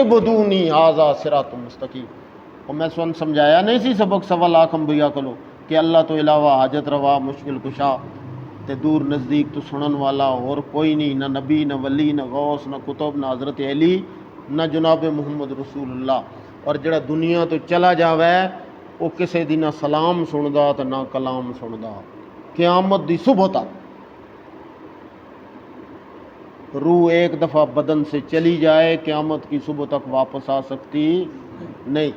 بدونی ھذا صراط مستقیم۔ اور میں سمجھایا نہیں سی سبق سوا لاکھ انبیاء کلو کہ اللہ تو علاوہ حاجت روا مشکل کشا تے دور نزدیک تو سنن والا اور کوئی نہیں، نہ نبی نہ ولی نہ غوث نہ کتب نہ حضرت علی نہ جناب محمد رسول اللہ۔ اور جڑا دنیا تو چلا جاوے وہ کسے دی نہ سلام سندا تے نہ کلام سندا، قیامت دی صبح تک روح ایک دفعہ بدن سے چلی جائے قیامت کی صبح تک واپس آ سکتی نہیں۔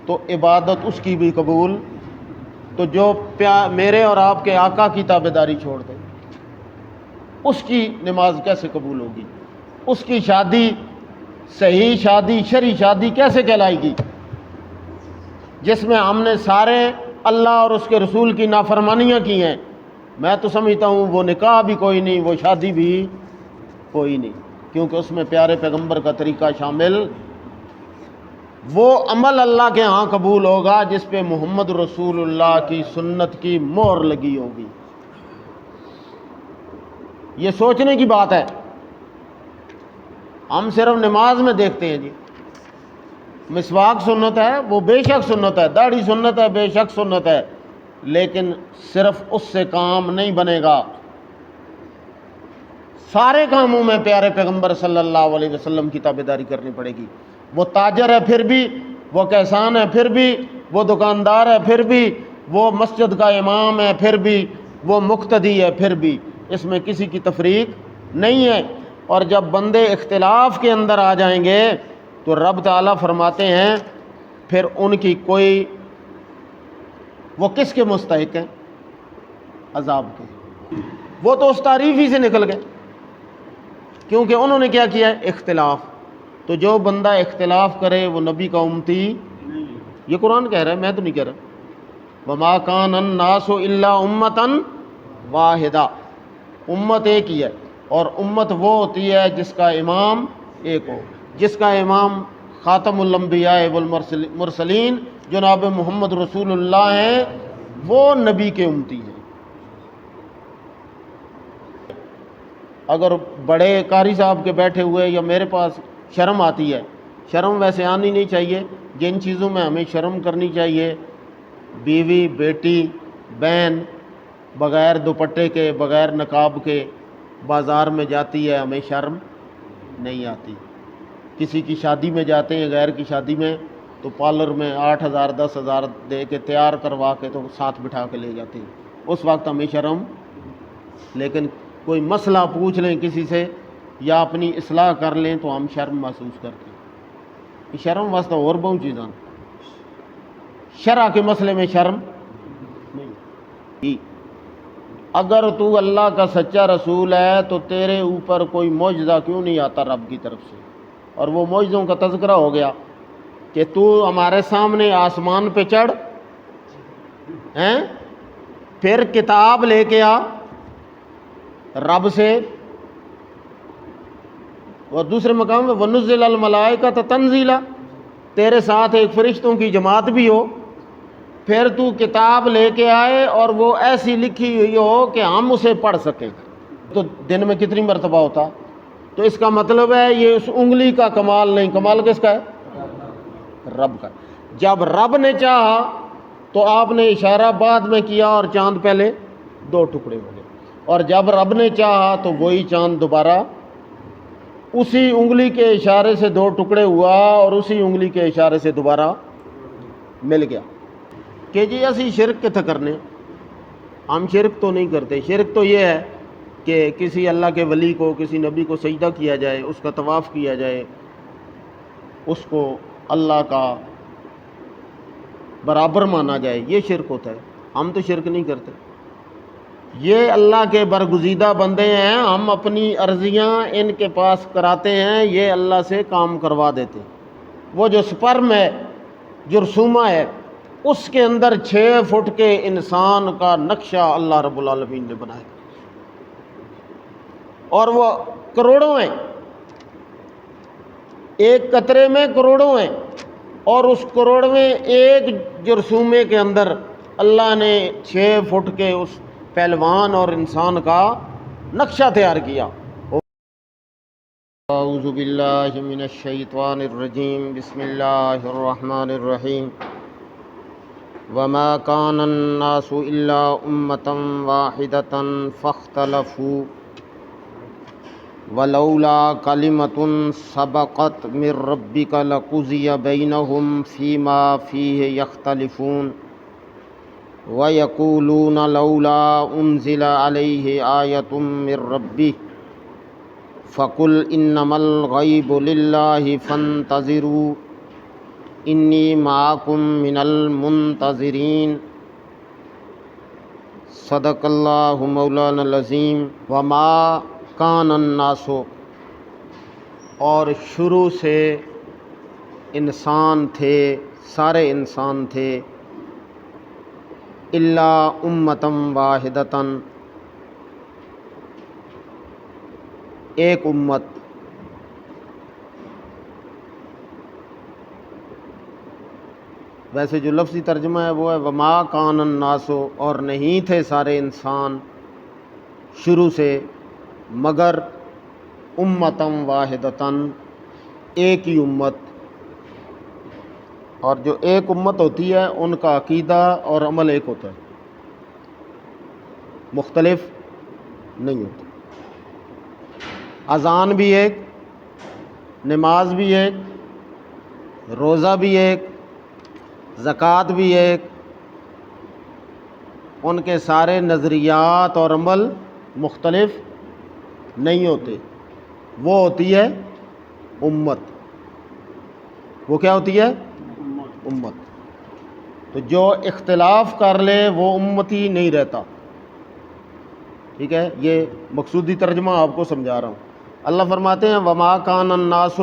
تو عبادت اس کی بھی قبول، تو جو میرے اور آپ کے آقا کی تابعداری چھوڑ دے اس کی نماز کیسے قبول ہوگی؟ اس کی شادی صحیح شادی شرعی شادی کیسے کہلائے گی جس میں ہم نے سارے اللہ اور اس کے رسول کی نافرمانیاں کی ہیں؟ میں تو سمجھتا ہوں وہ نکاح بھی کوئی نہیں، وہ شادی بھی کوئی نہیں، کیونکہ اس میں پیارے پیغمبر کا طریقہ شامل۔ وہ عمل اللہ کے ہاں قبول ہوگا جس پہ محمد رسول اللہ کی سنت کی مہر لگی ہوگی۔ یہ سوچنے کی بات ہے۔ ہم صرف نماز میں دیکھتے ہیں جی مسواک سنت ہے، وہ بے شک سنت ہے، داڑھی سنت ہے، بے شک سنت ہے، لیکن صرف اس سے کام نہیں بنے گا۔ سارے کاموں میں پیارے پیغمبر صلی اللہ علیہ وسلم کی تابعداری کرنی پڑے گی۔ وہ تاجر ہے پھر بھی، وہ کسان ہے پھر بھی، وہ دکاندار ہے پھر بھی، وہ مسجد کا امام ہے پھر بھی، وہ مقتدی ہے پھر بھی، اس میں کسی کی تفریق نہیں ہے۔ اور جب بندے اختلاف کے اندر آ جائیں گے تو رب تعالیٰ فرماتے ہیں پھر ان کی کوئی، وہ کس کے مستحق ہیں؟ عذاب کے۔ وہ تو اس تعریف ہی سے نکل گئے کیونکہ انہوں نے کیا کیا ہے؟ اختلاف۔ تو جو بندہ اختلاف کرے وہ نبی کا امتی، یہ قرآن کہہ رہا ہے، میں تو نہیں کہہ رہا۔ وما کان الناس الا امتا واحدہ، امت ایک ہی ہے، اور امت وہ ہوتی ہے جس کا امام ایک ہو، جس کا امام خاتم الانبیاء والمرسلین جناب محمد رسول اللہ ہیں، وہ نبی کے امتی ہیں۔ اگر بڑے قاری صاحب کے بیٹھے ہوئے یا میرے پاس شرم آتی ہے، شرم ویسے آنی نہیں چاہیے، جن چیزوں میں ہمیں شرم کرنی چاہیے، بیوی بیٹی بہن بغیر دوپٹے کے بغیر نقاب کے بازار میں جاتی ہے، ہمیں شرم نہیں آتی۔ کسی کی شادی میں جاتے ہیں، غیر کی شادی میں، تو پارلر میں 8,000 10,000 دے کے تیار کروا کے تو ساتھ بٹھا کے لے جاتے ہیں، اس وقت ہمیں شرم۔ لیکن کوئی مسئلہ پوچھ لیں کسی سے یا اپنی اصلاح کر لیں تو ہم شرم محسوس کرتے ہیں۔ شرم واسطہ اور بہت چیزاں، شرع کے مسئلے میں شرم نہیں۔ اگر تو اللہ کا سچا رسول ہے تو تیرے اوپر کوئی معجزہ کیوں نہیں آتا رب کی طرف سے؟ اور وہ معجزوں کا تذکرہ ہو گیا کہ تو ہمارے سامنے آسمان پہ چڑھ، پھر کتاب لے کے آ رب سے، اور دوسرے مقام میں وَنُزِّلَ الْمَلَائِکَةَ تَنزِيلًا، تیرے ساتھ ایک فرشتوں کی جماعت بھی ہو، پھر تو کتاب لے کے آئے اور وہ ایسی لکھی ہوئی ہو کہ ہم اسے پڑھ سکیں، تو دن میں کتنی مرتبہ ہوتا؟ تو اس کا مطلب ہے یہ اس انگلی کا کمال نہیں، کمال کس کا ہے؟ رب کا۔ جب رب نے چاہا تو آپ نے اشارہ بعد میں کیا اور چاند پہلے 2 ٹکڑے ہو گئے، اور جب رب نے چاہا تو وہی چاند دوبارہ اسی انگلی کے اشارے سے 2 ٹکڑے ہوا اور اسی انگلی کے اشارے سے دوبارہ مل گیا۔ کہ جی اسی شرک کتے کرنے، ہم شرک تو نہیں کرتے۔ شرک تو یہ ہے کہ کسی اللہ کے ولی کو، کسی نبی کو سجدہ کیا جائے، اس کا طواف کیا جائے، اس کو اللہ کا برابر مانا جائے، یہ شرک ہوتا ہے۔ ہم تو شرک نہیں کرتے، یہ اللہ کے برگزیدہ بندے ہیں، ہم اپنی عرضیاں ان کے پاس کراتے ہیں، یہ اللہ سے کام کروا دیتے ہیں۔ وہ جو سپرم ہے، جرثومہ ہے، اس کے اندر 6 فٹ کے انسان کا نقشہ اللہ رب العالمین نے بنایا، اور وہ کروڑوں ہیں، ایک قطرے میں کروڑوں ہیں، اور اس کروڑویں ایک جرثومے کے اندر اللہ نے 6 فٹ کے اس پہلوان اور انسان کا نقشہ تیار کیا۔ اعوذ باللہ من الشیطان الرجیم بسم اللہ الرحمن الرحیم وما كان الناس الا امة واحدة فاختلفوا ولولا كلمة سبقت من ربك لقضي بينهم فيما فيه يختلفون ويقولون لولا انزل عليه آية من ربه فقل انما الغیب للہ فانتظروا انی معکم من المنتظرین صدق اللہ مولانا العظیم وما کان الناس، اور شروع سے انسان تھے، سارے انسان تھے، الا امتم واحدتن، ایک امت۔ ویسے جو لفظی ترجمہ ہے وہ ہے وما کان الناس، اور نہیں تھے سارے انسان شروع سے مگر امتم واحدتن، ایک ہی امت۔ اور جو ایک امت ہوتی ہے ان کا عقیدہ اور عمل ایک ہوتا ہے، مختلف نہیں ہوتا۔ اذان بھی ایک، نماز بھی ایک، روزہ بھی ایک، زکوٰۃ بھی ایک، ان کے سارے نظریات اور عمل مختلف نہیں ہوتے۔ وہ ہوتی ہے امت۔ وہ کیا ہوتی ہے؟ امت۔ تو جو اختلاف کر لے وہ امتی نہیں رہتا۔ ٹھیک ہے، یہ مقصودی ترجمہ آپ کو سمجھا رہا ہوں۔ اللہ فرماتے ہیں وما کان الناس،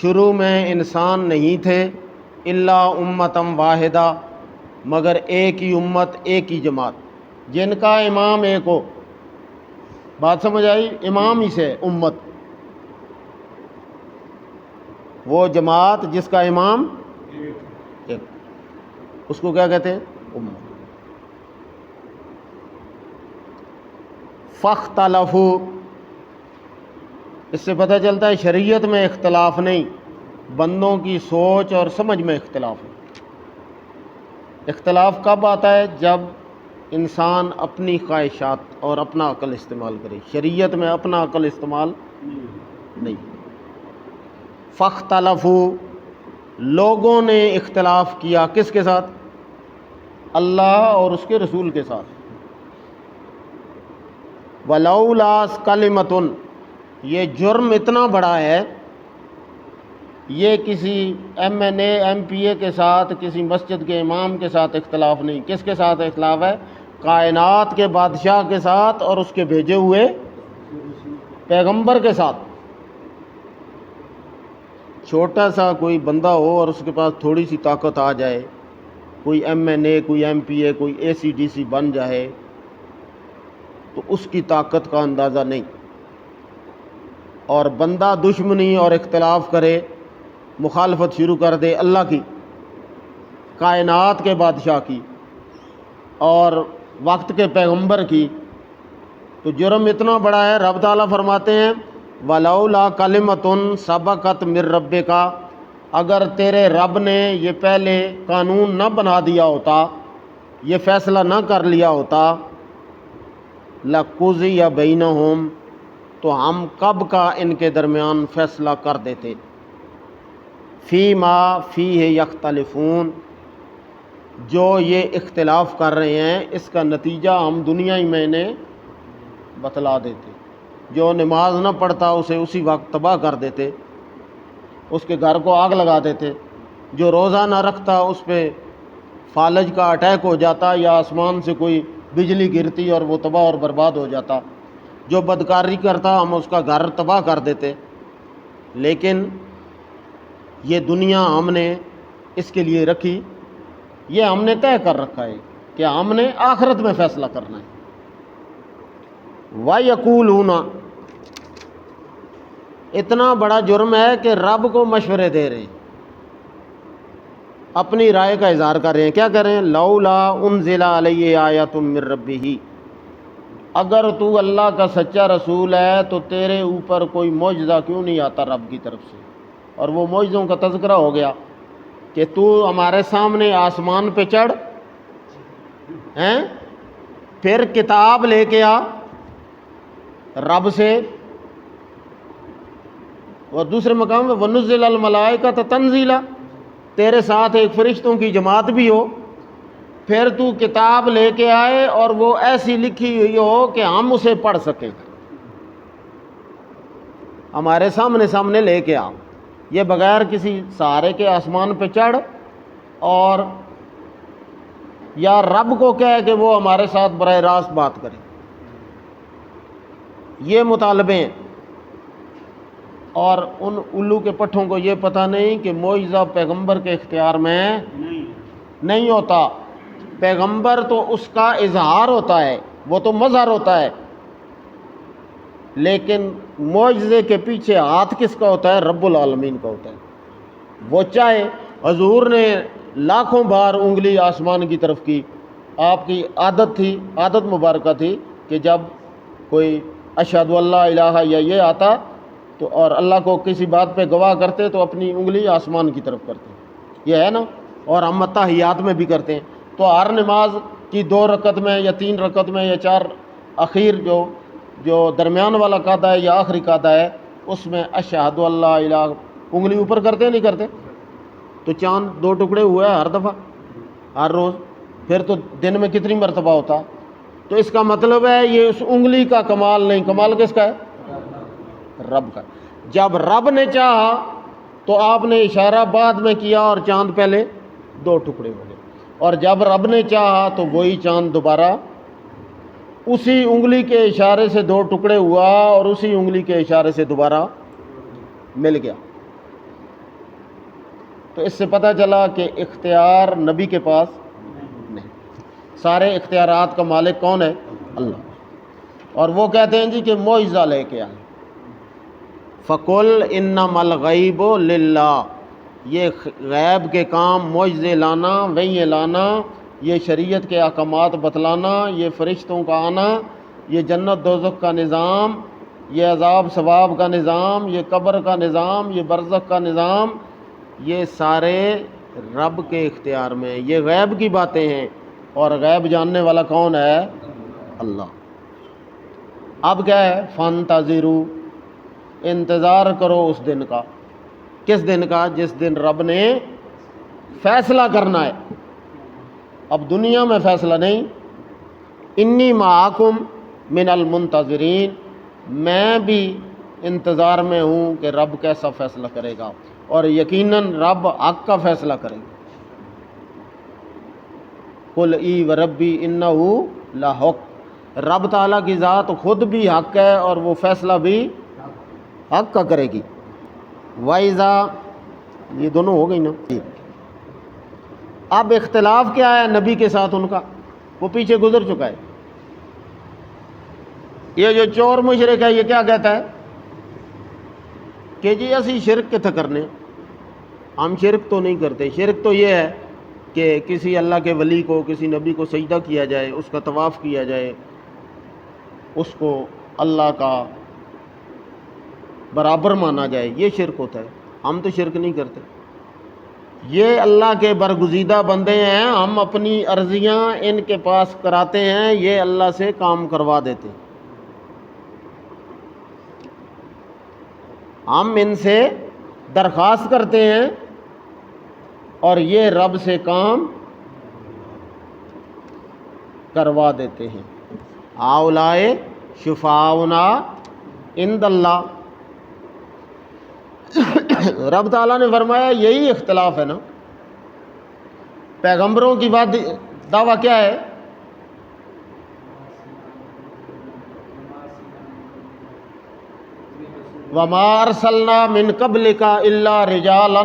شروع میں انسان نہیں تھے، الا امتم واحدہ، مگر ایک ہی امت، ایک ہی جماعت، جن کا امام ایک ہو۔ بات سمجھ آئی؟ امام ہی سے امت، وہ جماعت جس کا امام ایک، اس کو کیا کہتے ہیں؟ امت۔ فاختلفوا، اس سے پتہ چلتا ہے شریعت میں اختلاف نہیں، بندوں کی سوچ اور سمجھ میں اختلاف ہے۔ اختلاف کب آتا ہے؟ جب انسان اپنی خواہشات اور اپنا عقل استعمال کرے۔ شریعت میں اپنا عقل استعمال نہیں۔ فاختلفوا، لوگوں نے اختلاف کیا، کس کے ساتھ؟ اللہ اور اس کے رسول کے ساتھ۔ ولولا کلمۃ، یہ جرم اتنا بڑا ہے، یہ کسی M N A M P A کے ساتھ، کسی مسجد کے امام کے ساتھ اختلاف نہیں۔ کس کے ساتھ اختلاف ہے؟ کائنات کے بادشاہ کے ساتھ اور اس کے بھیجے ہوئے پیغمبر کے ساتھ۔ چھوٹا سا کوئی بندہ ہو اور اس کے پاس تھوڑی سی طاقت آ جائے، کوئی ایم این اے، کوئی ایم پی اے، کوئی اے سی ڈی سی بن جائے، تو اس کی طاقت کا اندازہ نہیں۔ اور بندہ دشمنی اور اختلاف کرے، مخالفت شروع کر دے اللہ کی، کائنات کے بادشاہ کی اور وقت کے پیغمبر کی، تو جرم اتنا بڑا ہے۔ رب تعالیٰ فرماتے ہیں وَلَوْلَا كَلِمَةٌ سَبَقَتْ مِن رَبِّكَ، اگر تیرے رب نے یہ پہلے قانون نہ بنا دیا ہوتا، یہ فیصلہ نہ کر لیا ہوتا، لَقُضِيَ بَيْنَهُمْ، تو ہم کب کا ان کے درمیان فیصلہ کر دیتے۔ فیما فیہ یختلفون، جو یہ اختلاف کر رہے ہیں اس کا نتیجہ ہم دنیا ہی میں انہیں بتلا دیتے۔ جو نماز نہ پڑھتا اسے اسی وقت تباہ کر دیتے، اس کے گھر کو آگ لگا دیتے۔ جو روزہ نہ رکھتا اس پہ فالج کا اٹیک ہو جاتا، یا آسمان سے کوئی بجلی گرتی اور وہ تباہ اور برباد ہو جاتا۔ جو بدکاری کرتا ہم اس کا گھر تباہ کر دیتے۔ لیکن یہ دنیا ہم نے اس کے لیے رکھی، یہ ہم نے طے کر رکھا ہے کہ ہم نے آخرت میں فیصلہ کرنا ہے۔ وَيَقُولُونَ، اتنا بڑا جرم ہے کہ رب کو مشورے دے رہے ہیں، اپنی رائے کا اظہار کر رہے ہیں۔ کیا کر رہے ہیں؟ لولا انزل علیہ آیۃ من ربہ، اگر تو اللہ کا سچا رسول ہے تو تیرے اوپر کوئی معجزہ کیوں نہیں آتا رب کی طرف سے؟ اور وہ معجزوں کا تذکرہ ہو گیا کہ تو ہمارے سامنے آسمان پہ چڑھ ہیں، پھر کتاب لے کے آ رب سے، اور دوسرے مقام میں وَنُزِّلَ الْمَلَائِکَةَ تَنزِیلًا، تیرے ساتھ ایک فرشتوں کی جماعت بھی ہو، پھر تو کتاب لے کے آئے اور وہ ایسی لکھی ہوئی ہو کہ ہم اسے پڑھ سکیں، ہمارے سامنے لے کے آ، یہ بغیر کسی سہارے کے آسمان پہ چڑھ، اور یا رب کو کہے کہ وہ ہمارے ساتھ براہ راست بات کرے۔ یہ مطالبے ہیں، اور ان الو کے پٹھوں کو یہ پتہ نہیں کہ معجزہ پیغمبر کے اختیار میں نہیں ہوتا، پیغمبر تو اس کا اظہار ہوتا ہے، وہ تو مظہر ہوتا ہے، لیکن معجزے کے پیچھے ہاتھ کس کا ہوتا ہے؟ رب العالمین کا ہوتا ہے۔ وہ چاہے حضور نے لاکھوں بار انگلی آسمان کی طرف کی، آپ کی عادت تھی، عادت مبارکہ تھی کہ جب کوئی اشہد اللہ الہ یا یہ آتا تو اور اللہ کو کسی بات پہ گواہ کرتے تو اپنی انگلی آسمان کی طرف کرتے، یہ ہے نا، اور ہم تحیات میں بھی کرتے ہیں۔ تو ہر نماز کی 2 رکعت میں یا 3 رکعت میں یا 4 اخیر جو درمیان والا قاعدہ ہے یا آخری قاعدہ ہے، اس میں اشہد اللہ الہ انگلی اوپر کرتے نہیں کرتے؟ تو چاند 2 ٹکڑے ہوئے ہر دفعہ، ہر روز، پھر تو دن میں کتنی مرتبہ ہوتا؟ تو اس کا مطلب ہے یہ اس انگلی کا کمال نہیں، کمال کس کا ہے؟ رب کا۔ جب رب نے چاہا تو آپ نے اشارہ بعد میں کیا اور چاند پہلے 2 ٹکڑے ہو گئے، اور جب رب نے چاہا تو وہی چاند دوبارہ اسی انگلی کے اشارے سے 2 ٹکڑے ہوا اور اسی انگلی کے اشارے سے دوبارہ مل گیا۔ تو اس سے پتہ چلا کہ اختیار نبی کے پاس نہیں، سارے اختیارات کا مالک کون ہے؟ اللہ۔ اور وہ کہتے ہیں جی کہ معجزہ لے کے آئے، فَقُلْ إِنَّمَا الْغَيْبُ لِلَّهِ، یہ غیب کے کام، معجزے لانا، وحی لانا، یہ شریعت کے احکامات بتلانا، یہ فرشتوں کا آنا، یہ جنت دوزخ کا نظام، یہ عذاب ثواب کا نظام، یہ قبر کا نظام، یہ برزخ کا نظام، یہ سارے رب کے اختیار میں، یہ غیب کی باتیں ہیں، اور غیب جاننے والا کون ہے؟ اللہ۔ اب کیا ہے؟ فَانْتَظِرُوا، انتظار کرو اس دن کا۔ کس دن کا؟ جس دن رب نے فیصلہ کرنا ہے۔ اب دنیا میں فیصلہ نہیں، انی معاکم من المنتظرین، میں بھی انتظار میں ہوں کہ رب کیسا فیصلہ کرے گا، اور یقیناً رب حق کا فیصلہ کرے گا۔ قل ای وربی انہ لحق، رب تعالیٰ کی ذات خود بھی حق ہے اور وہ فیصلہ بھی حق کا کرے گی۔ وَإِذَا، یہ دونوں ہو گئی نا۔ اب اختلاف کیا ہے نبی کے ساتھ ان کا؟ وہ پیچھے گزر چکا ہے۔ یہ جو چور مشرک ہے یہ کیا کہتا ہے کہ جی اسی شرک کتے کرنے، ہم شرک تو نہیں کرتے۔ شرک تو یہ ہے کہ کسی اللہ کے ولی کو، کسی نبی کو سجدہ کیا جائے، اس کا طواف کیا جائے، اس کو اللہ کا برابر مانا جائے، یہ شرک ہوتا ہے۔ ہم تو شرک نہیں کرتے، یہ اللہ کے برگزیدہ بندے ہیں، ہم اپنی عرضیاں ان کے پاس کراتے ہیں، یہ اللہ سے کام کروا دیتے ہیں، ہم ان سے درخواست کرتے ہیں اور یہ رب سے کام کروا دیتے ہیں۔ ہؤلاء شفاعنا عند اللہ، رب تعالیٰ نے فرمایا یہی اختلاف ہے نا۔ پیغمبروں کی بات دعویٰ کیا ہے؟ وَمَا أَرْسَلْنَا مِن قَبْلِكَ إِلَّا رِجَالًا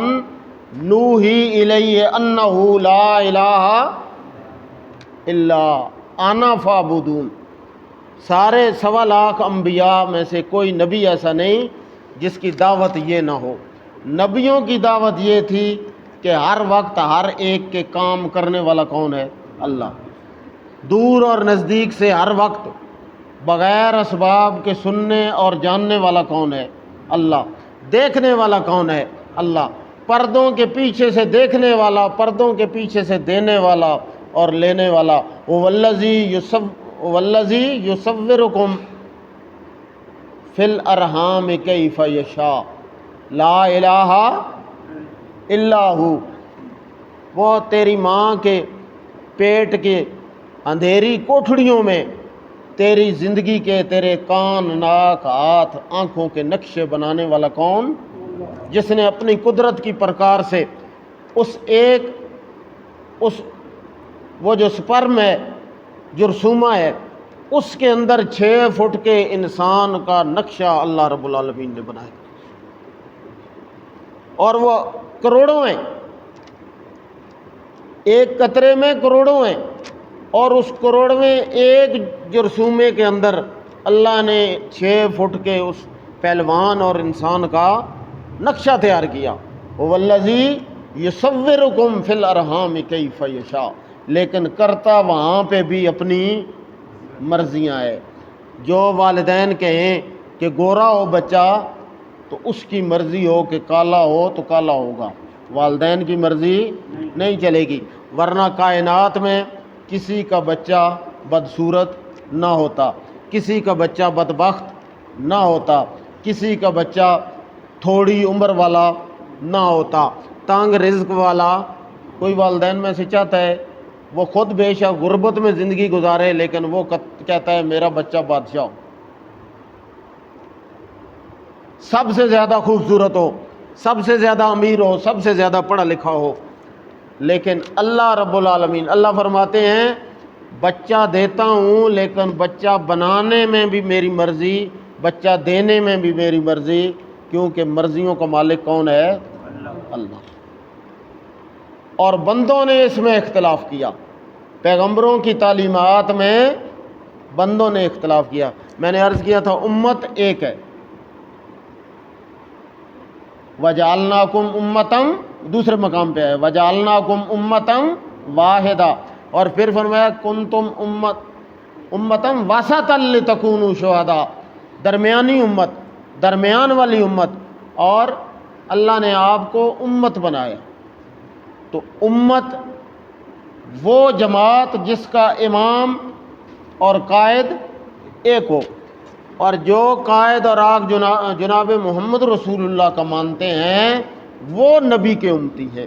نُوحِي إِلَيْهِ أَنَّهُ لَا إِلَٰهَ إِلَّا أَنَا فَاعْبُدُونِ، سارے 1.25 لاکھ انبیاء میں سے کوئی نبی ایسا نہیں جس کی دعوت یہ نہ ہو۔ نبیوں کی دعوت یہ تھی کہ ہر وقت ہر ایک کے کام کرنے والا کون ہے؟ اللہ۔ دور اور نزدیک سے ہر وقت بغیر اسباب کے سننے اور جاننے والا کون ہے؟ اللہ۔ دیکھنے والا کون ہے؟ اللہ۔ پردوں کے پیچھے سے دیکھنے والا، پردوں کے پیچھے سے دینے والا اور لینے والا۔ والذی یصورکم فی الارحام کیف یشاء لا الہ الا ہو۔ وہ تیری ماں کے پیٹ کے اندھیری کوٹھڑیوں میں تیری زندگی کے، تیرے کان، ناک، ہاتھ، آنکھوں کے نقشے بنانے والا کون؟ جس نے اپنی قدرت کی پرکار سے وہ جو سپرم ہے، جرثومہ ہے، اس کے اندر 6 فٹ کے انسان کا نقشہ اللہ رب العالمین نے بنایا، اور وہ کروڑوں ہیں، ایک قطرے میں کروڑوں ہیں، اور اس کروڑویں ایک جرثومے کے اندر اللہ نے 6 فٹ کے اس پہلوان اور انسان کا نقشہ تیار کیا۔ والذی یصورکم فی الارحام کیف یشاء، لیکن کرتا وہاں پہ بھی اپنی مرضیاں ہے۔ جو والدین کہیں کہ گورا ہو بچہ تو اس کی مرضی ہو کہ کالا ہو تو کالا ہوگا، والدین کی مرضی نہیں چلے گی۔ ورنہ کائنات میں کسی کا بچہ بدصورت نہ ہوتا، کسی کا بچہ بدبخت نہ ہوتا، کسی کا بچہ تھوڑی عمر والا نہ ہوتا، تنگ رزق والا۔ کوئی والدین میں سے چاہتا ہے وہ خود بے شک غربت میں زندگی گزارے، لیکن وہ کہتا ہے میرا بچہ بادشاہ ہو، سب سے زیادہ خوبصورت ہو، سب سے زیادہ امیر ہو، سب سے زیادہ پڑھا لکھا ہو۔ لیکن اللہ رب العالمین، اللہ فرماتے ہیں بچہ دیتا ہوں لیکن بچہ بنانے میں بھی میری مرضی، بچہ دینے میں بھی میری مرضی، کیونکہ مرضیوں کا مالک کون ہے؟ اللہ۔ اور بندوں نے اس میں اختلاف کیا، پیغمبروں کی تعلیمات میں بندوں نے اختلاف کیا۔ میں نے عرض کیا تھا امت ایک ہے، وَجَعَلْنَاكُمْ أُمَّةً، دوسرے مقام پہ ہے وَجَعَلْنَاكُمْ أُمَّةً وَاحِدَةً، اور پھر فرمایا كُنْتُمْ أُمَّةً وَسَطًا لِتَكُونُوا شُهَدَاءَ، درمیانی امت، درمیان والی امت، اور اللہ نے آپ کو امت بنایا۔ تو امت وہ جماعت جس کا امام اور قائد ایک ہو، اور جو قائد اور آگ جناب محمد رسول اللہ کا مانتے ہیں وہ نبی کے امتی ہے۔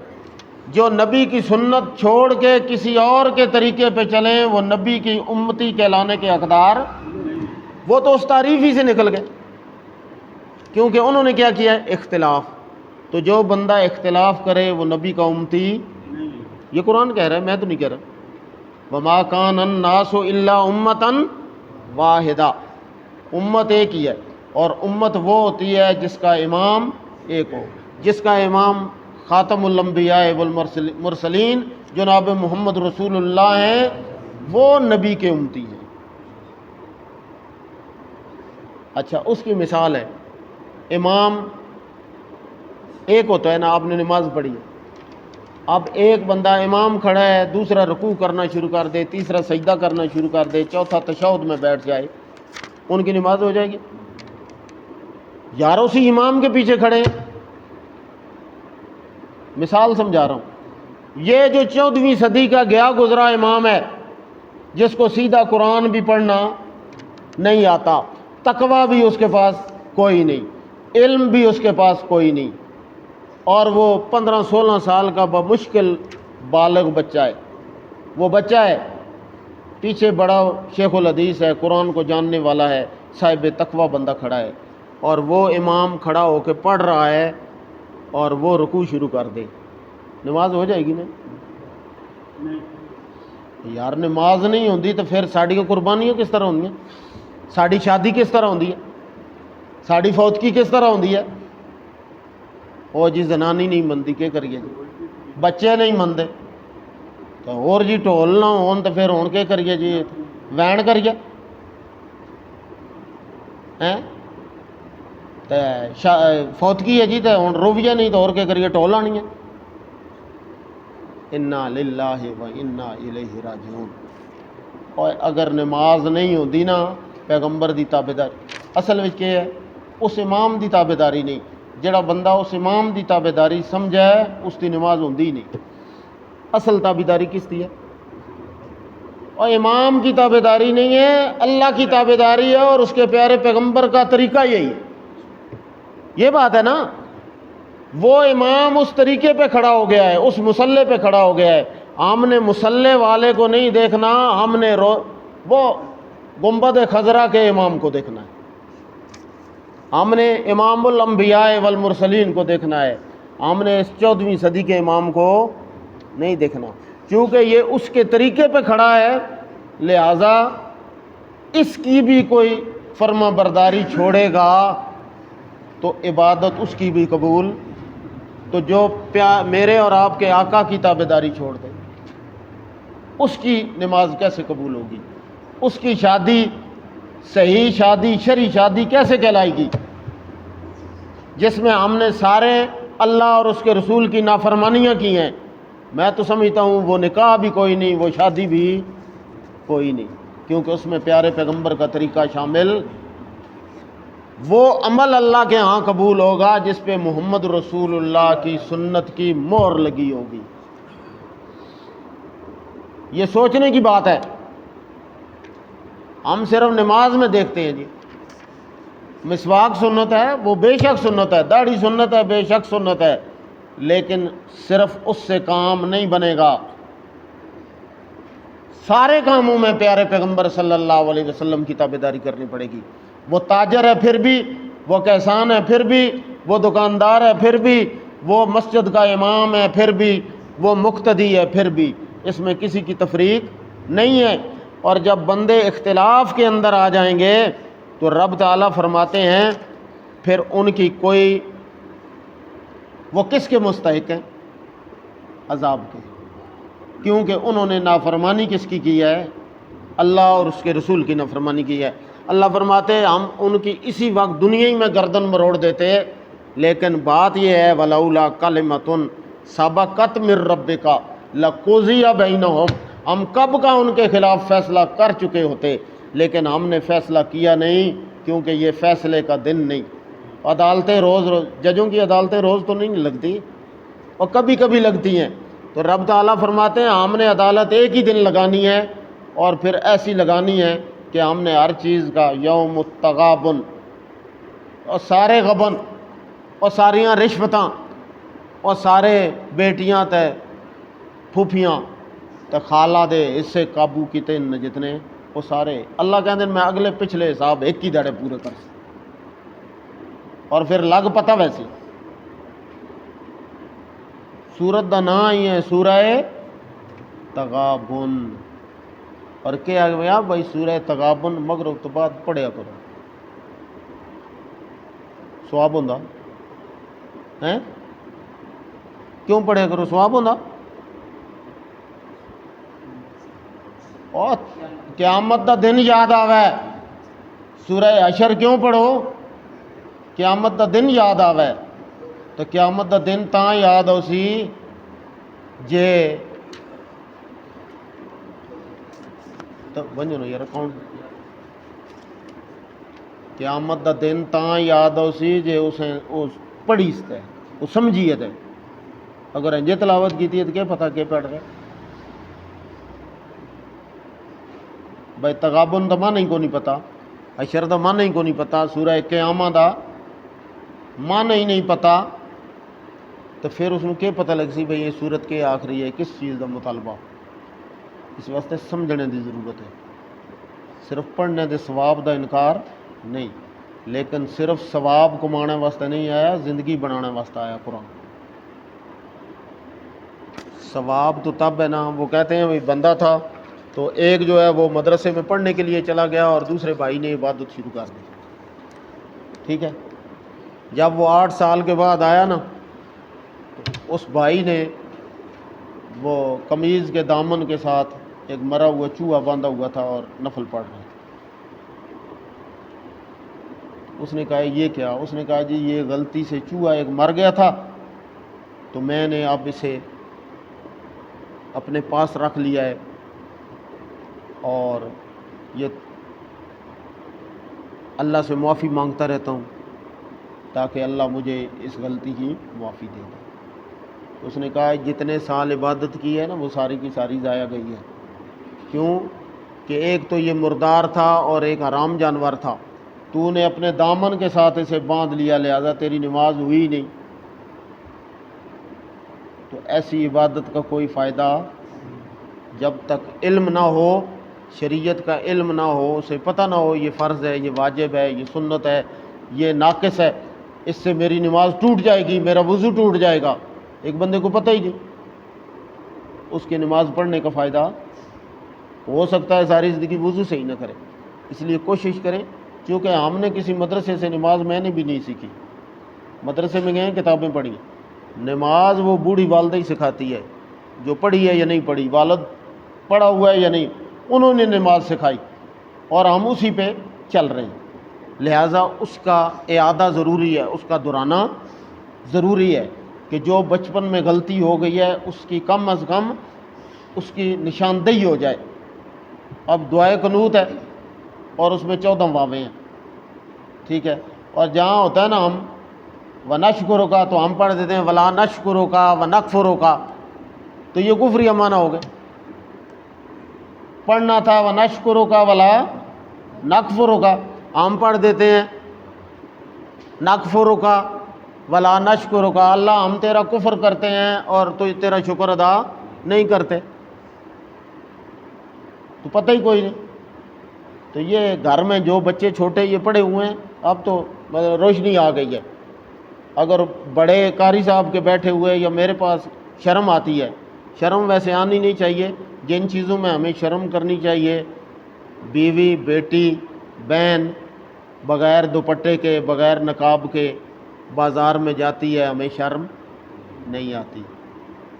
جو نبی کی سنت چھوڑ کے کسی اور کے طریقے پہ چلیں وہ نبی کی امتی کہلانے کے حقدار، وہ تو اس تعریف ہی سے نکل گئے، کیونکہ انہوں نے کیا کیا ہے؟ اختلاف۔ تو جو بندہ اختلاف کرے وہ نبی کا امتی، یہ قرآن کہہ رہا ہے، میں تو نہیں کہہ رہا۔ وَمَا كَانَ النَّاسُ إِلَّا أُمَّةً وَاحِدَةً، امت ایک ہی ہے، اور امت وہ ہوتی ہے جس کا امام ایک ہو، جس کا امام خاتم الانبیاء والمرسلین جناب محمد رسول اللہ ہیں، وہ نبی کے امتی ہیں۔ اچھا، اس کی مثال ہے، امام ایک ہوتا ہے نا، آپ نے نماز پڑھی ہے، اب ایک بندہ امام کھڑا ہے، دوسرا رکوع کرنا شروع کر دے، تیسرا سجدہ کرنا شروع کر دے، چوتھا تشہد میں بیٹھ جائے، ان کی نماز ہو جائے گی؟ یار اسی امام کے پیچھے کھڑے ہیں۔ مثال سمجھا رہا ہوں، یہ جو 14ویں صدی کا گیا گزرا امام ہے، جس کو سیدھا قرآن بھی پڑھنا نہیں آتا، تقویٰ بھی اس کے پاس کوئی نہیں، علم بھی اس کے پاس کوئی نہیں، اور وہ 15-16 سال کا بمشکل بالغ بچہ ہے، وہ بچہ ہے، پیچھے بڑا شیخ الحدیث ہے، قرآن کو جاننے والا ہے، صاحب تقویٰ بندہ کھڑا ہے، اور وہ امام کھڑا ہو کے پڑھ رہا ہے اور وہ رکوع شروع کر دے، نماز ہو جائے گی نا؟ یار نماز نہیں ہوندی تو پھر ساڑی قربانیاں کس طرح ہوندی ہیں؟ ساڑی شادی کس طرح ہوندی ہے؟ ساڑی فوتگی کس طرح ہوندی ہے؟ او جی زنانی نہیں مندی، کیا کریے جی؟ بچے نہیں مندے تو اور جی ٹول نہ ہون تو پھر ہون کے کریے جی؟ وین کریے فوتگی ہے جی تو ہوں رویہ نہیں تو اور کیا کریے؟ ٹول آنی ہے۔ انا للہ و انا الیہ راجعون۔ اور اگر نماز نہیں ہوتی نا پیغمبر دی تابعداری اصل وچ کیا ہے اس امام دی تابعداری نہیں جڑا بندہ اس امام دی تابعداری سمجھے اس دی نماز ہوندی نہیں اصل تابعداری کس دی ہے اور امام کی تابعداری نہیں ہے اللہ کی تابعداری ہے اور اس کے پیارے پیغمبر کا طریقہ یہی ہے یہ بات ہے نا وہ امام اس طریقے پہ کھڑا ہو گیا ہے اس مصلی پہ کھڑا ہو گیا ہے ہم نے مصلی والے کو نہیں دیکھنا ہم نے وہ گنبد خضرا کے امام کو دیکھنا ہے ہم نے امام الانبیاء والمرسلین کو دیکھنا ہے ہم نے اس 14ویں صدی کے امام کو نہیں دیکھنا چونکہ یہ اس کے طریقے پہ کھڑا ہے لہذا اس کی بھی کوئی فرما برداری چھوڑے گا تو عبادت اس کی بھی قبول تو جو میرے اور آپ کے آقا کی تابعداری چھوڑ دے اس کی نماز کیسے قبول ہوگی اس کی شادی صحیح شادی شرعی شادی کیسے کہلائے گی جس میں ہم نے سارے اللہ اور اس کے رسول کی نافرمانیاں کی ہیں میں تو سمجھتا ہوں وہ نکاح بھی کوئی نہیں وہ شادی بھی کوئی نہیں کیونکہ اس میں پیارے پیغمبر کا طریقہ شامل وہ عمل اللہ کے ہاں قبول ہوگا جس پہ محمد رسول اللہ کی سنت کی مہر لگی ہوگی یہ سوچنے کی بات ہے ہم صرف نماز میں دیکھتے ہیں جی مسواک سنت ہے وہ بے شک سنت ہے داڑھی سنت ہے بے شک سنت ہے لیکن صرف اس سے کام نہیں بنے گا سارے کاموں میں پیارے پیغمبر صلی اللہ علیہ وسلم کی تابعداری کرنی پڑے گی وہ تاجر ہے پھر بھی وہ کسان ہے پھر بھی وہ دکاندار ہے پھر بھی وہ مسجد کا امام ہے پھر بھی وہ مقتدی ہے پھر بھی اس میں کسی کی تفریق نہیں ہے اور جب بندے اختلاف کے اندر آ جائیں گے تو رب تعالیٰ فرماتے ہیں پھر ان کی کوئی وہ کس کے مستحق ہیں عذاب کے کیونکہ انہوں نے نافرمانی کس کی ہے اللہ اور اس کے رسول کی نافرمانی کی ہے اللہ فرماتے ہیں ہم ان کی اسی وقت دنیا ہی میں گردن مروڑ دیتے لیکن بات یہ ہے ولولا کلمۃ سبقت من ربک لقضی بینہم ہم کب کا ان کے خلاف فیصلہ کر چکے ہوتے لیکن ہم نے فیصلہ کیا نہیں کیونکہ یہ فیصلے کا دن نہیں عدالتیں روز ججوں کی عدالتیں روز تو نہیں لگتی اور کبھی کبھی لگتی ہیں تو رب تعالیٰ فرماتے ہیں ہم نے عدالت ایک ہی دن لگانی ہے اور پھر ایسی لگانی ہے کہ ہم نے ہر چیز کا یوم التغابن اور سارے غبن اور ساریاں رشوتاں اور سارے بیٹیاں تے پھوپھیاں تے خالہ دے اس سے قابو کیتے جتنے وہ سارے اللہ کہتے ہیں میں اگلے پچھلے حساب ایک ہی دہڑے پورے کر سکتا اور پھر لگ پتہ ویسی سورت دا نام ہی ہے سورہ تغابن اور کیا گیا بھائی سورہ تغابن مغرب تو بعد پڑھیا کرو سواب ہوندا ہیں کیوں پڑھیا کرو سواب ہوندا اور قیامت دا دن یاد آوے سورہ حشر کیوں پڑھو قیامت دا دن یاد آوے تو قیامت دا دن تاں یاد ہو سی جے تو ونجو نا یار کون قیامت دا دن تاں یاد ہو سی جے اسے پڑھی ستے وہ سمجھیے تے اگر انجے تلاوت کی تھی تو کیا پتہ کہ پڑھ رہے بھائی تغابن دا معنی کو نہیں پتہ حشر دا معنی کو نہیں پتہ سورہ قیامہ دا معنی ہی نہیں پتہ تو پھر اس نے کیا پتہ لگ سی بھئی یہ صورت کے آخری ہے کس چیز دا مطالبہ اس واسطے سمجھنے دی ضرورت ہے صرف پڑھنے دے ثواب دا انکار نہیں لیکن صرف ثواب کمانے واسطے نہیں آیا زندگی بنانے واسطے آیا قرآن ثواب تو تب ہے نا وہ کہتے ہیں بھئی بندہ تھا تو ایک جو ہے وہ مدرسے میں پڑھنے کے لیے چلا گیا اور دوسرے بھائی نے عبادت شروع کر دی ٹھیک ہے جب وہ 8 سال کے بعد آیا نا تو اس بھائی نے وہ قمیض کے دامن کے ساتھ ایک مرا ہوا چوہا باندھا ہوا تھا اور نفل پڑھ رہا اس نے کہا یہ کیا اس نے کہا جی یہ غلطی سے چوہا ایک مر گیا تھا تو میں نے اب اسے اپنے پاس رکھ لیا ہے اور یہ اللہ سے معافی مانگتا رہتا ہوں تاکہ اللہ مجھے اس غلطی کی معافی دے دے۔ اس نے کہا جتنے سال عبادت کی ہے نا وہ ساری کی ساری ضائع گئی ہے۔ کیوں کہ ایک تو یہ مردار تھا اور ایک حرام جانور تھا، تو نے اپنے دامن کے ساتھ اسے باندھ لیا، لہذا تیری نماز ہوئی نہیں۔ تو ایسی عبادت کا کوئی فائدہ جب تک علم نہ ہو، شریعت کا علم نہ ہو، اسے پتہ نہ ہو یہ فرض ہے، یہ واجب ہے، یہ سنت ہے، یہ ناقص ہے، اس سے میری نماز ٹوٹ جائے گی، میرا وضو ٹوٹ جائے گا، ایک بندے کو پتہ ہی نہیں، اس کی نماز پڑھنے کا فائدہ ہو سکتا ہے ساری زندگی وضو سے ہی نہ کرے۔ اس لیے کوشش کریں، چونکہ ہم نے کسی مدرسے سے نماز میں نے بھی نہیں سیکھی، مدرسے میں گئے ہیں کتابیں پڑھی، نماز وہ بوڑھی والدہ ہی سکھاتی ہے، جو پڑھی ہے یا نہیں پڑھی، والد پڑھا ہوا ہے یا نہیں، انہوں نے نماز سکھائی اور ہم اسی پہ چل رہے ہیں۔ لہٰذا اس کا اعادہ ضروری ہے، اس کا دہرانا ضروری ہے کہ جو بچپن میں غلطی ہو گئی ہے اس کی کم از کم اس کی نشاندہی ہو جائے۔ اب دعائے قنوت ہے اور اس میں 14 واویں ہیں، ٹھیک ہے، اور جہاں ہوتا ہے نا ہم وَنَشْكُرُكَ کا تو ہم پڑھ دیتے ہیں وَلَا نَشْكُرُكَ وَنَكْفُرُكَ، تو یہ کفری معنی ہو گئے۔ پڑھنا تھا وَنَشْكُرُكَ وَلَا نَكْفُرُكَ، ہم پڑھ دیتے ہیں نَكْفُرُكَ وَلَا نَشْكُرُكَ، اللہ ہم تیرا کفر کرتے ہیں اور تو تیرا شکر ادا نہیں کرتے، تو پتہ ہی کوئی نہیں۔ تو یہ گھر میں جو بچے چھوٹے یہ پڑھے ہوئے ہیں، اب تو روشنی آ گئی ہے۔ اگر بڑے قاری صاحب کے بیٹھے ہوئے یا میرے پاس شرم آتی ہے، شرم ویسے آنی نہیں چاہیے، جن چیزوں میں ہمیں شرم کرنی چاہیے، بیوی، بیٹی، بہن بغیر دوپٹے کے، بغیر نقاب کے بازار میں جاتی ہے، ہمیں شرم نہیں آتی۔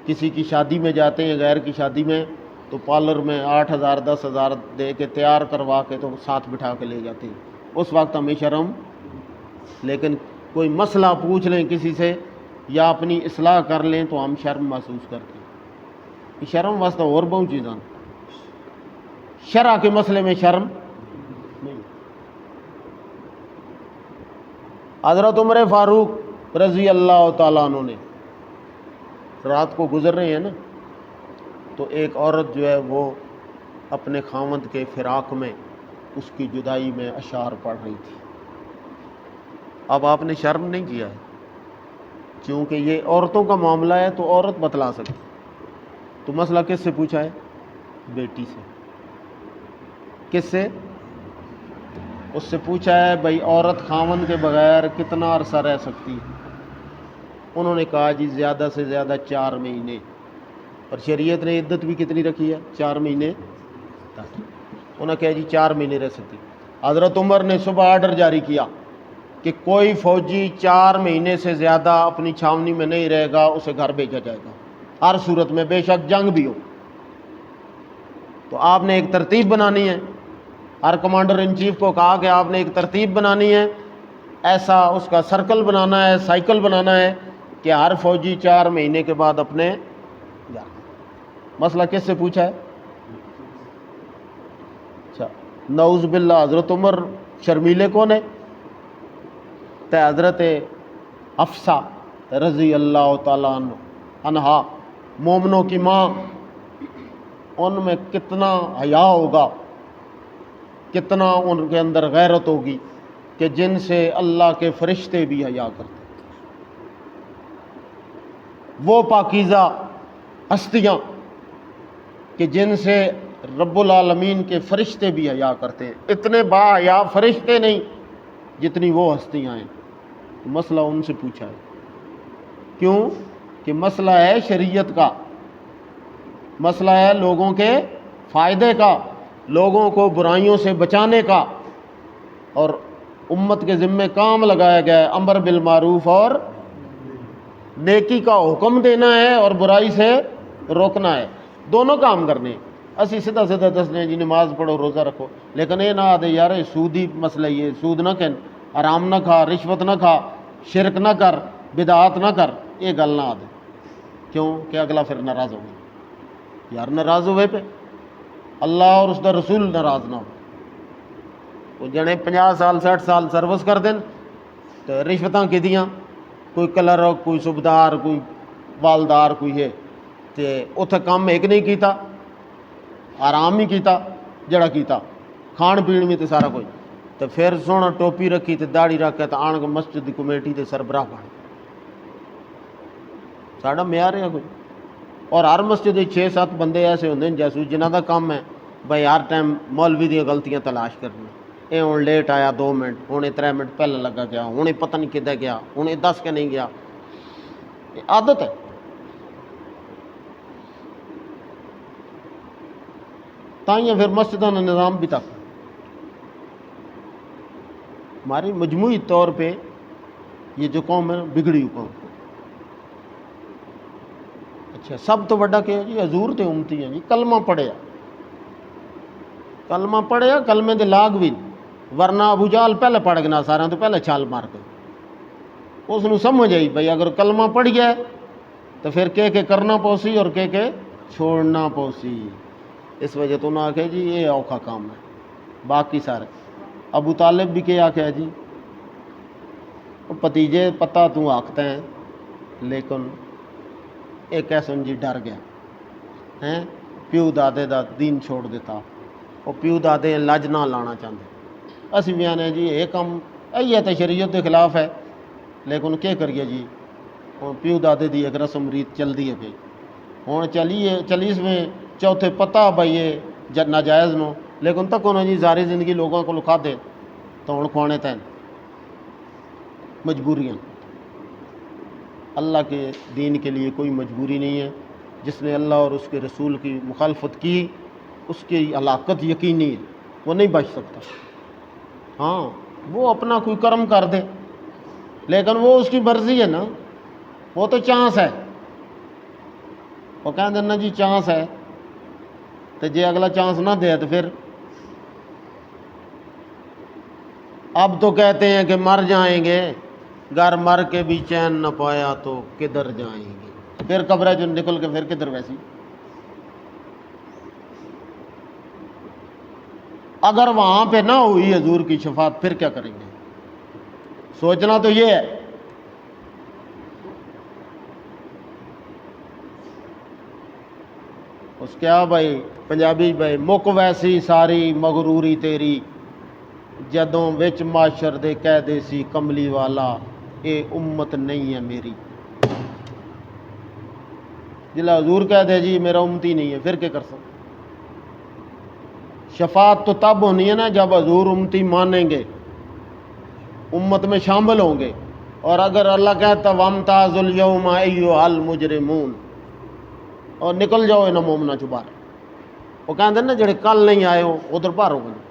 کسی کی شادی میں جاتے ہیں، غیر کی شادی میں، تو پارلر میں 8,000 10,000 دے کے تیار کروا کے تو ساتھ بٹھا کے لے جاتے ہیں، اس وقت ہمیں شرم، لیکن کوئی مسئلہ پوچھ لیں کسی سے یا اپنی اصلاح کر لیں تو ہم شرم محسوس کرتے ہیں۔ شرم واسطہ اور بہت چیزاں، شرع کے مسئلے میں شرم نہیں۔ حضرت عمر فاروق رضی اللہ تعالیٰ عنہ نے رات کو گزر رہے ہیں نا، تو ایک عورت جو ہے وہ اپنے خاوند کے فراق میں، اس کی جدائی میں اشعار پڑھ رہی تھی۔ اب آپ نے شرم نہیں کیا ہے، کیونکہ یہ عورتوں کا معاملہ ہے تو عورت بتلا سکتی۔ تو مسئلہ کس سے پوچھا ہے؟ بیٹی سے۔ کس سے؟ اس سے پوچھا ہے بھائی عورت خاوند کے بغیر کتنا عرصہ رہ سکتی ہے؟ انہوں نے کہا جی زیادہ سے زیادہ 4 مہینے، اور شریعت نے عدت بھی کتنی رکھی ہے؟ 4 مہینے تک۔ انہوں نے کہا جی 4 مہینے رہ سکتی۔ حضرت عمر نے صبح آرڈر جاری کیا کہ کوئی فوجی 4 مہینے سے زیادہ اپنی چھاونی میں نہیں رہے گا، اسے گھر بھیجا جائے گا، ہر صورت میں، بے شک جنگ بھی ہو۔ تو آپ نے ایک ترتیب بنانی ہے، ہر کمانڈر ان چیف کو کہا کہ آپ نے ایک ترتیب بنانی ہے، ایسا اس کا سرکل بنانا ہے، سائیکل بنانا ہے کہ ہر فوجی 4 مہینے کے بعد اپنے گھر۔ مسئلہ کس سے پوچھا ہے؟ اچھا، نعوذ باللہ حضرت عمر شرمیلے کون ہے؟ تو حضرت حفصہ رضی اللہ تعالیٰ عنہا، مومنوں کی ماں، ان میں کتنا حیا ہوگا، کتنا ان کے اندر غیرت ہوگی کہ جن سے اللہ کے فرشتے بھی حیا کرتے، وہ پاکیزہ ہستیاں کہ جن سے رب العالمین کے فرشتے بھی حیا کرتے ہیں، اتنے با حیا فرشتے نہیں جتنی وہ ہستیاں ہیں۔ مسئلہ ان سے پوچھا ہے، کیوں کہ مسئلہ ہے شریعت کا، مسئلہ ہے لوگوں کے فائدے کا، لوگوں کو برائیوں سے بچانے کا، اور امت کے ذمے کام لگایا گیا ہے، امر بالمعروف اور نیکی کا حکم دینا ہے اور برائی سے روکنا ہے، دونوں کام کرنے ہیں۔ اسی سیدھا سیدھا دسنے جی نماز پڑھو، روزہ رکھو، لیکن یہ نہ آدھے یار سودی مسئلہ، یہ سود نہ کہن، حرام نہ کھا، رشوت نہ کھا، شرک نہ کر، بدعات نہ کر، یہ گل نہ آدھے، کیوں کہ اگلا پھر ناراض ہو گیا۔ یار ناراض ہوئے پہ اللہ اور اس کا رسول ناراض نہ ہو۔ وہ جنے 50 سال 60 سال سروس کر دیں تو رشوتاں کی دیاں، کوئی کلرک، کوئی صوبدار، کوئی والدار، کوئی ہے تے اتھے کام ایک نہیں کیتا، آرام ہی کیتا جڑا کیتا، کھان پین میں تے سارا کوئی، تو پھر سونا ٹوپی رکھی تے داڑھی رکھ کے تے آن کے مسجد دی کمیٹی دے سربراہ بن ساڈا معیار ہے کوئی۔ اور ہر مسجد 6-7 بندے ایسے ہوندے جیسے جنہاں دا کام ہے بھائی ہر ٹائم مولوی دی غلطیاں تلاش کرنا، اے ہن لیٹ آیا 2 منٹ، ہن 3 منٹ پہلے لگا گیا، ہن پتہ نہیں کدے گیا، ہن 10 کے نہیں گیا، یہ عادت ہے۔ تائیں پھر مسجدوں کا نظام بھی تک ہماری مجموعی طور پہ یہ جو قوم ہے بگڑی ہوئی قوم۔ اچھا سب تو بڑا کیا جی حضور تے امتی ہیں جی، کلمہ پڑھیا، کلمہ پڑھیا، کلمے دے لاگ بھی، ورنہ ابو جہل پہلے پڑھ گنا سارا تو پہلے چھال مار کے اس نے سمجھ آئی بھائی اگر کلمہ پڑھ گیا تو پھر کہ کرنا پوسی اور کہ چھوڑنا پوسی۔ اس وجہ تو انہوں نے آخیا جی یہ اوکھا کام ہے۔ باقی سارے ابو طالب بھی کیا آخیا جی پتیجے پتہ تو آکھتے ہیں لیکن ایک ایسن جی ڈر گیا ہیں، پیو دادے دا دین چھوڑ دیتا، وہ پیو دادے لج نہ لانا چاہتے، اسی بھی آنے جی یہ کام یہ تو شریعت کے خلاف ہے لیکن کیا کریے جی، ہوں پیو دادے دی ایک رسم ریت چلتی ہے پی، ہوں چلیس میں چوتھے پتہ بھائی یہ ناجائز نو، لیکن تک انہوں جی ساری زندگی لوگوں کو لکھا دے تو ہوں کھوانے تین مجبوریاں۔ اللہ کے دین کے لیے کوئی مجبوری نہیں ہے، جس نے اللہ اور اس کے رسول کی مخالفت کی اس کی ہلاکت یقینی ہے، وہ نہیں بچ سکتا۔ ہاں وہ اپنا کوئی کرم کر دے لیکن وہ اس کی مرضی ہے نا، وہ تو چانس ہے، وہ کہہ دینا جی چانس ہے، تو جی اگلا چانس نہ دے تو پھر اب تو کہتے ہیں کہ مر جائیں گے، گھر مر کے بھی چین نہ پایا تو کدھر جائیں گے، پھر قبریں جو نکل کے پھر کدھر ویسی۔ اگر وہاں پہ نہ ہوئی حضور کی شفاعت پھر کیا کریں گے؟ سوچنا تو یہ ہے۔ اس کیا بھائی پنجابی بھائی مک ویسی ساری مغروری تیری، جدوں وچ معاشر دے کہہ دے سی کملی والا اے امت نہیں ہے میری۔ جلا حضور کہہ دے جی میرا امتی نہیں ہے پھر کیا کر سکتے؟ شفاعت تو تب ہونی ہے نا جب حضور امتی مانیں گے، امت میں شامل ہوں گے، اور اگر اللہ کہتا وامتاز الیوم ایھا المجرمون اور نکل جاؤ انہاں مومنا چ باہر، وہ کہتے ہیں نا جڑے کل نہیں آئے ہو ادھر باہر ہو گئے،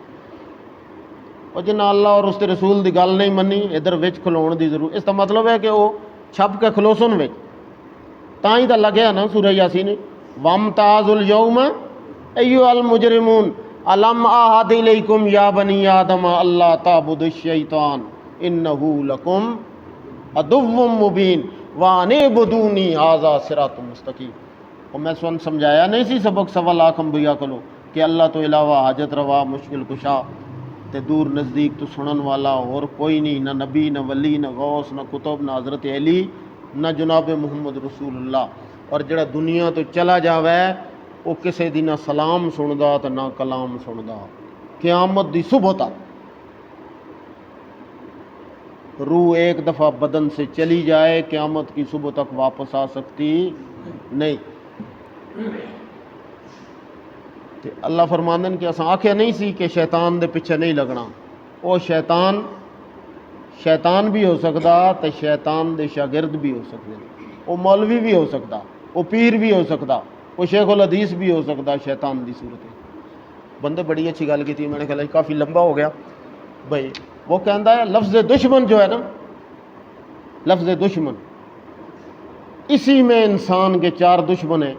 اور جنہیں اللہ اور اس کے رسول دی گل نہیں منی ادھر وچ کھلون دی ضرور، اس کا مطلب ہے کہ وہ چھپ کے کھلوسن وچ تاں ہی تو لگیا نا سورہ یاسین وامتاز الیوم ایھا المجرمون الم اعہد الیکم یا بنی آدم اللہ تعبدوا الشیطان انہ لکم عدو مبین وان اعبدونی ھذا صراط مستقیم۔ اور میں سمجھایا نہیں سی سبق 1.25 انبیاء کلو کہ اللہ تو علاوہ حاجت روا مشکل کشا تے دور نزدیک تو سنن والا اور کوئی نہیں، نہ نبی نہ ولی نہ غوث نہ کتب نہ حضرت علی نہ جناب محمد رسول اللہ، اور جڑا دنیا تو چلا جاوے وہ کسے دی نہ سلام سندا تے نہ کلام سندا، قیامت دی صبح تک روح ایک دفعہ بدن سے چلی جائے قیامت کی صبح تک واپس آ سکتی نہیں۔ تے اللہ فرماندن کہ اساں آکھیا نہیں سی کہ شیطان دے پیچھے نہیں لگنا، وہ شیطان بھی ہو سکدا تے شیطان دے شاگرد بھی ہو سکدے، وہ مولوی بھی ہو سکدا، وہ پیر بھی ہو سکدا، وہ شیخ الحدیث بھی ہو سکدا شیطان دی صورت ہے۔ بندے بڑی اچھی گل کی تھی، میں نے کہا کافی لمبا ہو گیا بھائی، وہ کہندا ہے لفظ دشمن جو ہے نا، لفظ دشمن اسی میں انسان کے 4 دشمن ہیں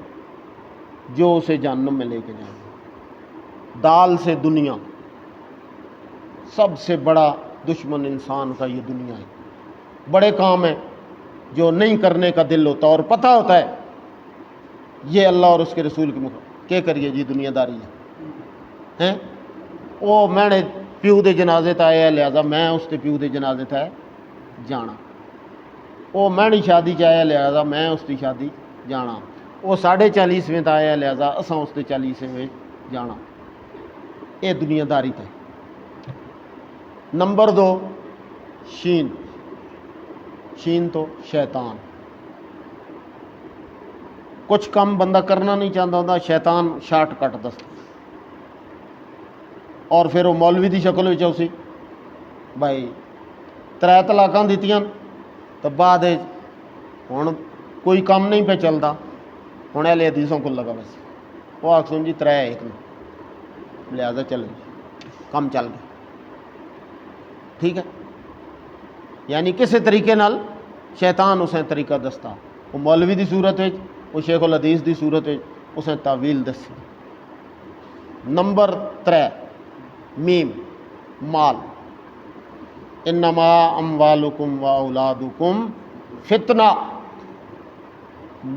جو اسے جہنم میں لے کے جائیں گے۔ دال سے دنیا، سب سے بڑا دشمن انسان کا یہ دنیا ہے، بڑے کام ہیں جو نہیں کرنے کا دل ہوتا اور پتہ ہوتا ہے یہ اللہ اور اس کے رسول کی کیا کریے جی دنیا داری ہے، وہ میں نے پیو دے جنازے تے آیا لہذا میں اس تے پیو دے جنازے تے جانا، وہ مہنی شادی چ آیا لہذا میں اس کی شادی جانا، وہ 40.5 تے آیا لہذا اساں اس کے 40 جانا، یہ دنیا داری تے۔ نمبر 2 شین، شین تو شیطان، کچھ کم بندہ کرنا نہیں چاہتا ہوتا، شیطان شارٹ کٹ دستا، اور پھر وہ مولوی دی شکل وچ اسی بھائی 3 طلاقاں دتیاں تو بعد ہوں کوئی کام نہیں پہ چلتا، ہوں اہل حدیثوں کو لگا بس وہ آخسوں جی 3 ایک نے لہٰذا چلے کم چل گیا، ٹھیک ہے، یعنی کسی طریقے نال شیطان اسے طریقہ دستا، وہ مولوی دی صورت وچ، وہ شیخ الحدیث دی صورت وچ اسے تعویل دسی۔ نمبر 3 میم مال، انما اموالکم و اولادکم فتنہ،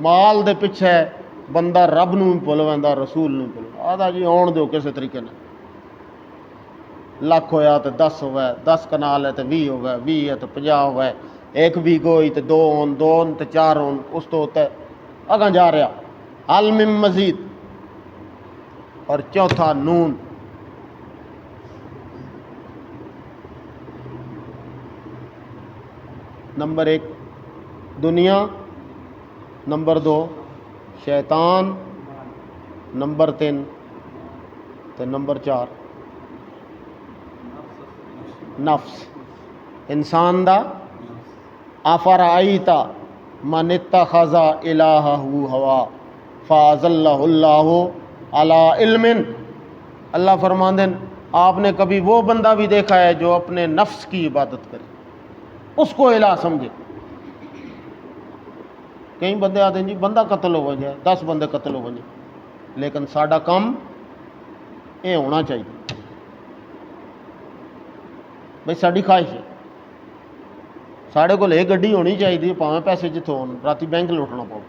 مال دے پیچھے بندہ رب نوں بھول ویندا، رسول نوں بھول آدھا جی آن دیو کسی طریقے نال، لاکھ ہویا تو 10 ہوئے، 10 کنال ہے تو 20 ہو گئے، 20 ہے تو 50 ہوئے، 1 بیگھو ہوئی تو 2 ہون، 2 ہون تو 4 ہون، اس تو ہوتا ہے اگاں جا رہا، حل من مزید۔ اور چوتھا نون، نمبر 1 دنیا، نمبر 2 شیطان، نمبر 3 تو نمبر 4 نفس، انسان دا افرائیت من اتخذ الہہ ہوا فاضلہ اللہ علی علم، اللہ فرماندے آپ نے کبھی وہ بندہ بھی دیکھا ہے جو اپنے نفس کی عبادت کرے، اس کو الہ سمجھے؟ کئی بندے آتے ہیں جی بندہ قتل ہو جائے، 10 بندے قتل ہو جائے، لیکن ساڈا کام یہ ہونا چاہیے بھائی ساری خواہش ہے، سارے کو یہ گڈی ہونی چاہیے، پاویں پیسے جتوں ہون، راتی بینک لوٹنا پاؤ،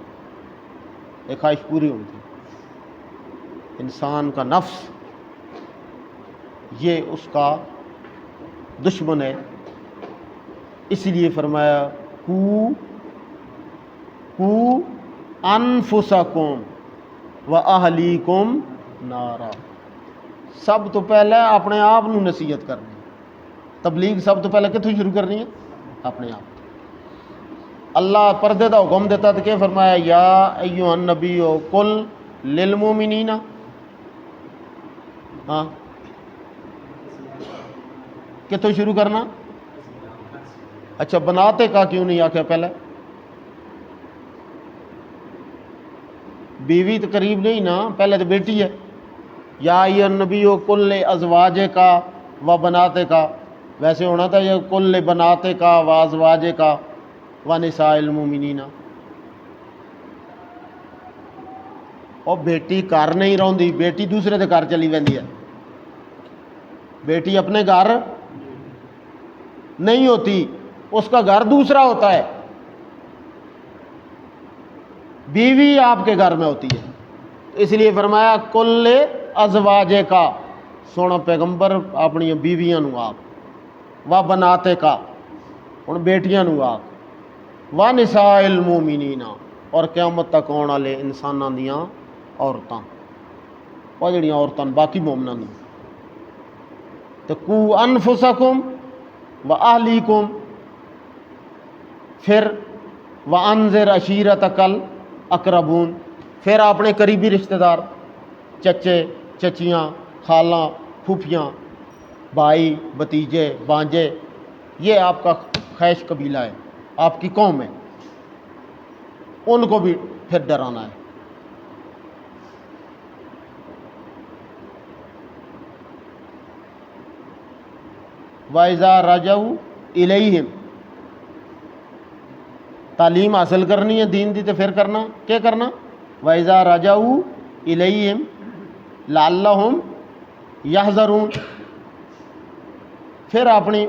یہ خواہش پوری ہونی چاہیے۔ انسان کا نفس یہ اس کا دشمن ہے، اس لیے فرمایا قو انفسکم و اہلیکم نارا، سب تو پہلے اپنے آپ نو نصیحت کرنی، تبلیغ سب تو پہلے کتوں شروع کرنی ہے؟ اپنے آپ۔ اللہ پردے دا حکم دیتا تو کہ فرمایا یا ایھا النبی قل للمؤمنین، ہاں کتوں شروع کرنا؟ اچھا بناتے کا کیوں نہیں آخیا پہلے؟ بیوی تو قریب نہیں نا، پہلے تو بیٹی ہے، یا ایھا النبی قل ازواجک و بناتک، ویسے ہونا تھا یہ قل بناتک و ازواجک و نساء المؤمنین۔ اور بیٹی گھر نہیں رہندی، بیٹی دوسرے دے گھر چلی ویندی ہے، بیٹی اپنے گھر نہیں ہوتی، اس کا گھر دوسرا ہوتا ہے، بیوی آپ کے گھر میں ہوتی ہے، اس لیے فرمایا کل ازواجے کا، سونا پیغمبر اپنی بیویاں نو آپ، و بناتے کا ہن بیٹیاں نو آپ، و نساء المؤمنین، اور قیامت تک آنے والے انساناں دیاں عورتاں، وہ جڑیاں عورتاں باقی مومناں دی، تو قو انفسکم و اہلیکم، پھر وانذر عشیرتک الاقربون، پھر اپنے قریبی رشتہ دار، چچے چچیاں، خالاں پھوپھیاں، بھائی بھتیجے بانجے، یہ آپ کا خیش قبیلہ ہے، آپ کی قوم ہے، ان کو بھی پھر ڈرانا ہے۔ وَإِذَا رَجَعُوا إِلَيْهِمْ، تعلیم حاصل کرنی ہے دین دی تو پھر کرنا کیا کرنا؟ وَإِذَا رَجَعُوا إِلَيْهِمْ لَعَلَّهُمْ يَحْذَرُونَ، پھر اپنی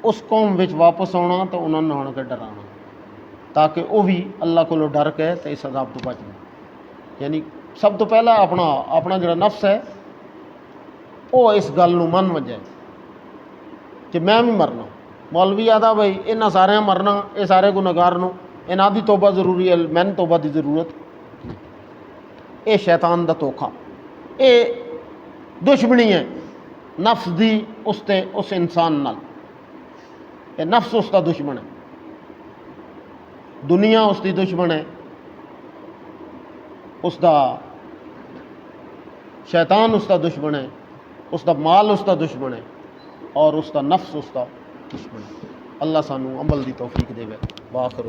اس قوم وچ واپس آنا تو انہوں نے آن کے ڈرانا، تاکہ وہ بھی اللہ کو ڈر کے تو اس عذاب تو بچ جائے۔ یعنی سب تو پہلا اپنا جڑا نفس ہے وہ اس گل نو من وجے، کہ میں بھی مرنا مولوی آدھا بھائی انہاں سارے مرنا یہ سارے گنہگار نو انہاں دی توبہ ضروری ہے میں نے توبہ دی ضرورت یہ شیطان دا دھوکھا یہ دشمنی ہے نفس دی اس انسان نال یہ نفس اس دا دشمن ہے دنیا اس دی دشمن ہے اس دا شیطان اس دا دشمن ہے اس دا مال اس دا دشمن ہے اور اس دا نفس اس دا دشمن ہے اللہ سانو عمل دی توفیق دے وے باخر